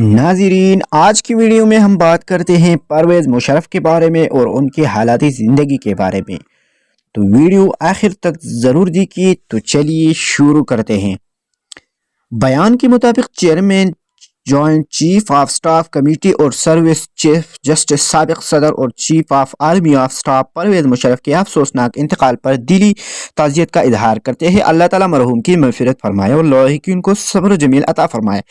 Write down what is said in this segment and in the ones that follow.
नाज़रीन, आज की वीडियो में हम बात करते हैं परवेज़ मुशर्रफ के बारे में और उनकी हालात ज़िंदगी के बारे में। तो वीडियो आखिर तक ज़रूर देखिए। तो चलिए शुरू करते हैं। बयान के मुताबिक chairman joint chief of staff committee और सर्विस चीफ जस्टिस साबिक सदर और chief of army of staff Pervez Musharraf के अफसोसनाक इंतकाल पर दिली ताज़ियत का इजहार करते हैं। अल्लाह ताला मरहूम की मग़फ़िरत फरमाए और लाहिकीन को सब्र जमील अता फरमाए।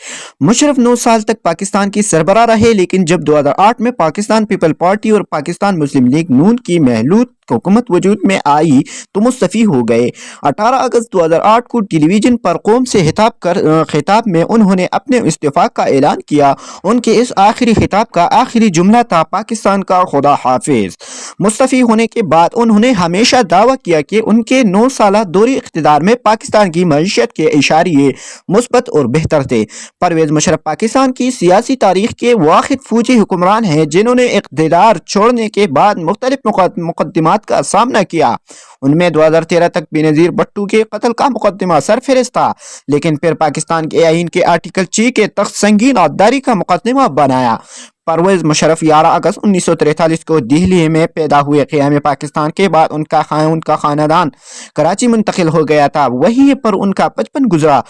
मुशर्रफ 9 साल तक पाकिस्तान की सरबराह रहे, लेकिन जब 2008 में पाकिस्तान पीपल पार्टी और पाकिस्तान मुस्लिम लीग नून की महलूद हुकूमत वजूद में आई तो मुस्तफ़ी हो गए। 18 अगस्त 2008 को टेलीविजन पर कौम से खिताब में उन्होंने अपने इस्तीफ़ा का ऐलान किया। उनके इस आखिरी खिताब का आखिरी जुमला था, पाकिस्तान का खुदा हाफिज। मुस्तफ़ी होने के बाद उन्होंने हमेशा दावा किया कि उनके 9 साल दौरे इख्तिदार में पाकिस्तान की मईशत के इशारे मुस्बत और बेहतर थे। परवेज़ मुशर्रफ पाकिस्तान की सियासी तारीख के वाहिद फौजी हुक्मरान हैं जिन्होंने इख्तिदार छोड़ने के बाद मुख्तलिफ मुकदमात का सामना किया। उनमें 2013 तक बेनज़ीर भुट्टो के कत्ल का मुकदमा सरफहरिस्त था, लेकिन फिर पाकिस्तान के आईन के आर्टिकल 6 के तख्त संगीन गद्दारी का मुकदमा बनाया। परवेज़ मुशर्रफ 11 अगस्त 1943 को दिल्ली में पैदा हुए। क़याम पाकिस्तान के बाद उनका ख़ानदान कराची मुंतकिल हो गया था। वहीं पर उनका बचपन गुजरा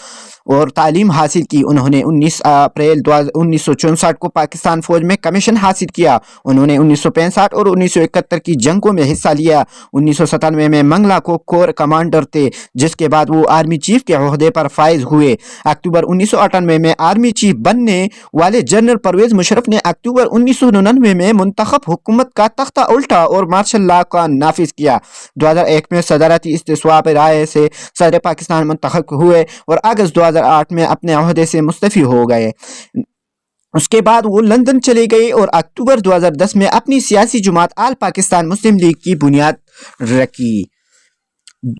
और तालीम हासिल की। उन्होंने 19 अप्रैल 1964 को पाकिस्तान फौज में कमीशन हासिल किया। उन्होंने 1965 और 1971 की जंगों में हिस्सा लिया। 1997 में मंगला को कोर कमांडर थे, जिसके बाद वो आर्मी चीफ के ओहदे पर फाइज हुए। अक्टूबर 1998 में आर्मी चीफ बनने वाले जनरल परवेज़ मुशर्रफ ने अक्टूबर 1999 में मुंतखब हुकूमत का तख्ता उल्टा और मार्शल लॉ का नाफिज किया। 2001 में सदारती इस्तीफ़ा राय से सदर पाकिस्तान मुंतखब हुए और अगस्त 2008 में अपने ओहदे से मुस्तफ़ी हो गए। उसके बाद वो लंदन चले गए और अक्टूबर 2010 में अपनी सियासी जमात आल पाकिस्तान मुस्लिम लीग की बुनियाद रखी।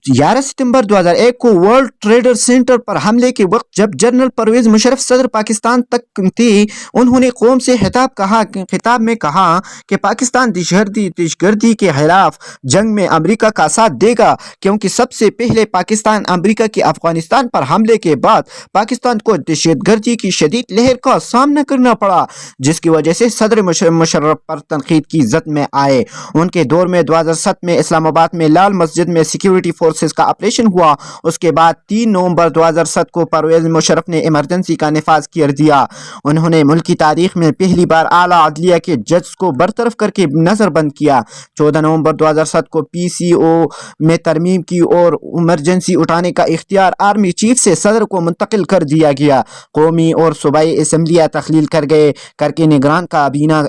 11 सितंबर 2001 को वर्ल्ड ट्रेड सेंटर पर हमले के वक्त जब जनरल परवेज़ मुशर्रफ सदर पाकिस्तान तक थे, उन्होंने कौम से खिताब में कहा कि पाकिस्तान दहशतगर्दी के खिलाफ जंग में अमेरिका का साथ देगा, क्योंकि सबसे पहले पाकिस्तान अमेरिका के अफगानिस्तान पर हमले के बाद पाकिस्तान को दहशतगर्दी की शदीद लहर का सामना करना पड़ा, जिसकी वजह से सदर मुशर्रफ पर तनकीद की जद में आए। उनके दौर में 2007 में इस्लामाबाद में लाल मस्जिद में सिक्योरिटी फोर्सेस का ऑपरेशन हुआ। उसके बाद 3 नवंबर 2007 को परवेज़ मुशर्रफ ने इमरजेंसी का निफाज कर दिया। उन्होंने मुल्क की तारीख में पहली बार आला अदलिया के जज को बरतरफ करके नजरबंद किया। 14 नवंबर 2007 को PCO में तरमीम की और इमरजेंसी उठाने का इख्तियार आर्मी चीफ से सदर को मुंतकिल कर दिया गया। कौमी और सूबाई असम्बलियाँ तख्लील करके निगरान काबीना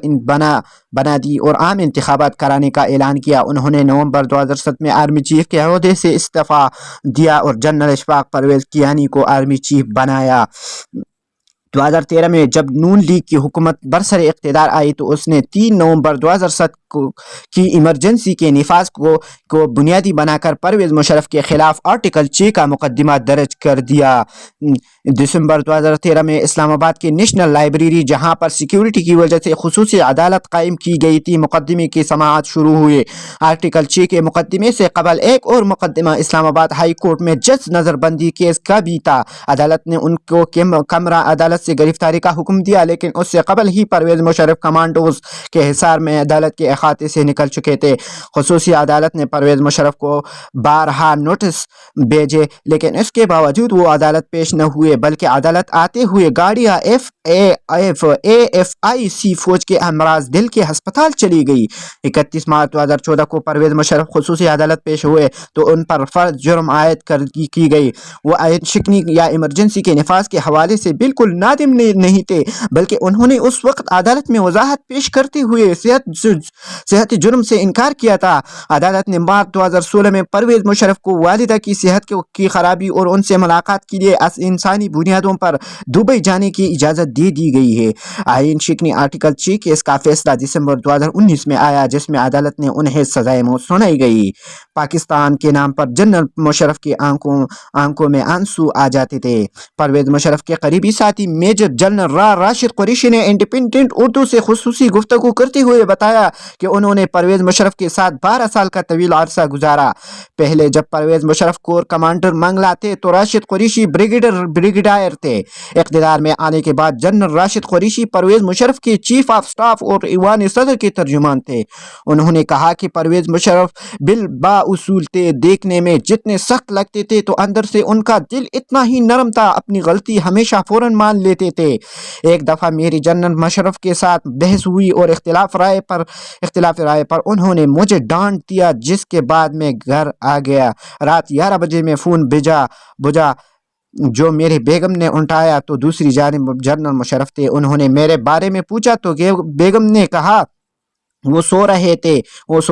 बना दी और आम इंतखाबात कराने का ऐलान किया। उन्होंने नवंबर 2007 में आर्मी चीफ के ओहदे से इस्तीफा दिया और जनरल इशफाक परवेज़ कियानी को आर्मी चीफ बनाया। 2013 में जब नून लीग की हुकूमत बरसर इख्तिदार आई तो उसने 3 नवंबर 2007 की इमरजेंसी के निफाज को बुनियादी बनाकर परवेज़ मुशर्रफ के खिलाफ आर्टिकल 6 का मुकदमा दर्ज कर दिया। दिसंबर 2013 में इस्लामाबाद के नेशनल लाइब्रेरी, जहां पर सिक्योरिटी की वजह से खुसूसी अदालत कायम की गई थी, मुकदमे की समाअत शुरू हुए। आर्टिकल 6 के मुकदमे से कबल एक और मुकदमा इस्लामाबाद हाई कोर्ट में जज नज़रबंदी केस का भी था। अदालत ने उनको कमरा अदालत से गिरफ्तारी का हुक्म दिया, लेकिन उससे कबल ही परवेज़ मुशर्रफ कमांडोज के हिसार में अदालत के खाते से निकल चुके थे। खुसूसी अदालत ने परवेज़ मुशर्रफ को बारहा नोटिस भेजे, लेकिन इसके बावजूद वो अदालत पेश न हुए, बल्कि अदालत आते हुए गाड़ियाँ AFIC फौज के अमराज दिल के अस्पताल चली गई। 31 मार्च 2014 को परवेज़ मुशर्रफ खुसूसी अदालत पेश हुए तो उन पर फर्ज जुर्म आयद की गई। वो आयत शिकनी या इमरजेंसी के निफाज के हवाले से बिल्कुल नादिम नहीं थे, बल्कि उन्होंने उस वक्त अदालत में वजाहत पेश करते हुए सेहती जुर्म से इनकार किया था। अदालत ने मार्च 2016 में परवेज़ मुशर्रफ को वालिदा की सेहत की खराबी और उनसे मुलाकात के लिए इंसानी बुनियादों पर दुबई जाने की इजाज़त दे दी गई है। आइन शिकनी आर्टिकल 6 केस का फैसला दिसंबर 2019 में आया, जिसमें अदालत ने उन्हें सजाए मौत सुनाई गई। पाकिस्तान के नाम पर जनरल मुशर्रफ की आंखों में आंसू आ जाते थे। परवेज़ मुशर्रफ के करीबी साथी मेजर जनरल राशिद कुरैशी ने इंडिपेंडेंट उर्दू से खुसूसी गुफ्तगू करते हुए बताया कि उन्होंने परवेज मुशर्रफ के साथ 12 साल का तवील अरसा गुजारा। पहले जब परवेज मुशर्रफ कोर कमांडर मंगला थे तो राशिद कुरैशी ब्रिगेडियर थे। इक़्तिदार में आने के बाद जनरल राशिद कुरैशी परवेज मुशर्रफ के चीफ ऑफ स्टाफ और ईवान सदर के तर्जुमान थे। उन्होंने कहा कि परवेज मुशर्रफ बिल बाउसूल थे, देखने में जितने सख्त लगते थे तो अंदर से उनका दिल इतना ही नरम था, अपनी गलती हमेशा फौरन मान लेते थे। एक दफ़ा मेरी जनरल मुशर्रफ के साथ बहस हुई और इख्तिलाफ राय पर उन्होंने मुझे डांट दिया, जिसके बाद मैं घर आ गया। रात 11 बजे में फ़ोन बुझा जो मेरी बेगम ने उठाया तो दूसरी जानिब जनरल मुशर्रफ थे। उन्होंने मेरे बारे में पूछा तो बेगम ने कहा वो सो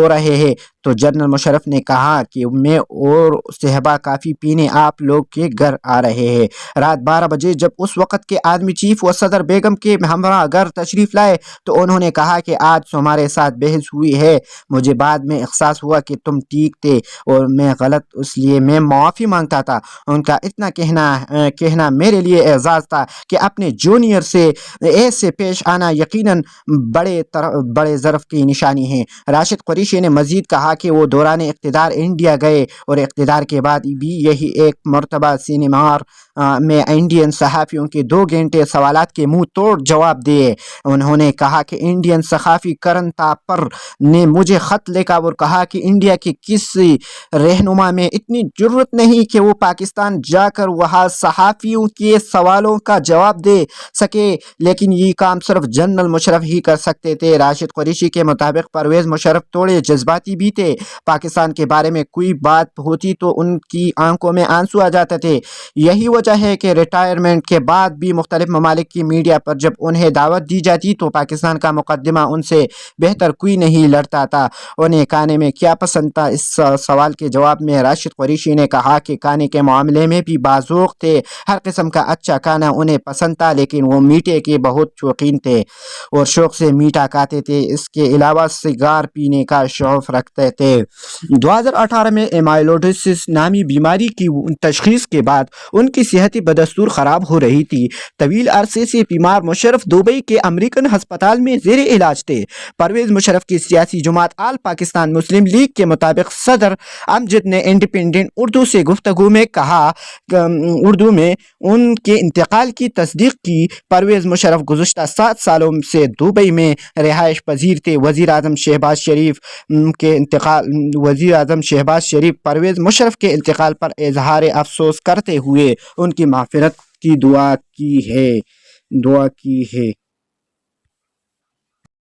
रहे हैं। तो जनरल मुशर्रफ ने कहा कि मैं और सहबा काफ़ी पीने आप लोग के घर आ रहे हैं। रात 12 बजे जब उस वक़्त के आदमी चीफ व सदर बेगम के हमरा घर तशरीफ़ लाए तो उन्होंने कहा कि आज तुम्हारे साथ बहस हुई है। मुझे बाद में एहसास हुआ कि तुम ठीक थे और मैं गलत, इसलिए मैं माफ़ी मांगता था। उनका इतना कहना मेरे लिए एजाज़ था कि अपने जूनियर से ऐसे पेश आना यकीनन बड़े ज़र्फ़ की निशानी है। राशिद कुरैशी ने मज़ीद कहा कि वो दौरान इक़्तिदार इंडिया गए और इक़्तिदार के बाद भी यही एक मरतबा सिनेमार में इंडियन सहाफ़ियों के 2 घंटे सवालात के मुँह तोड़ जवाब दिए। उन्होंने कहा कि इंडियन सहाफ़ी करन तापर ने मुझे ख़त लिखा और कहा कि इंडिया के किसी रहनुमा में इतनी जुर्रत नहीं कि वो पाकिस्तान जाकर वहाँ सहाफ़ियों के सवालों का जवाब दे सके, लेकिन ये काम सिर्फ जनरल मुशर्रफ ही कर सकते थे। राशिद कुरैशी के मुताबिक परवेज़ मुशर्रफ थोड़े जज्बाती भी थे। पाकिस्तान के बारे में कोई बात होती तो उनकी आंखों में आंसू आ जाते थे। यही वजह है कि रिटायरमेंट के बाद भी मुख्तलिफ ममालिक की मीडिया पर जब उन्हें दावत दी जाती तो पाकिस्तान का मुकदमा उनसे बेहतर कोई नहीं लड़ता था। उन्हें खाने में क्या पसंद था, इस सवाल के जवाब में राशिद कुरैशी ने कहा कि खाने के मामले में भी बाज़ौक़ थे। हर किस्म का अच्छा खाना उन्हें पसंद था, लेकिन वो मीठे के बहुत शौकीन थे और शौक़ से मीठा खाते थे। इसके अलावा सिगार पीने का शौक़ रखते थे। 2018 में एमाइलोइडोसिस नामी बीमारी की तशख़ीस के बाद उनकी सेहत बदस्तूर ख़राब हो रही थी। तवील अरसे से बीमार मुशर्रफ दुबई के अमेरिकन हस्पताल में ज़ेरे इलाज थे। परवेज़ मुशर्रफ की सियासी जमात आल पाकिस्तान मुस्लिम लीग के मुताबिक सदर अमजद ने इंडिपेंडेंट उर्दू से गुफ्तगू में कहा उर्दू में उनके इंतकाल की तस्दीक की। परवेज़ मुशर्रफ गुज़श्ता 7 सालों से दुबई में रिहाइश पजीर थे। वज़ीर आज़म शहबाज शरीफ परवेज़ मुशर्रफ के इंतकाल पर इज़हार अफसोस करते हुए उनकी मग़फ़िरत की दुआ की है।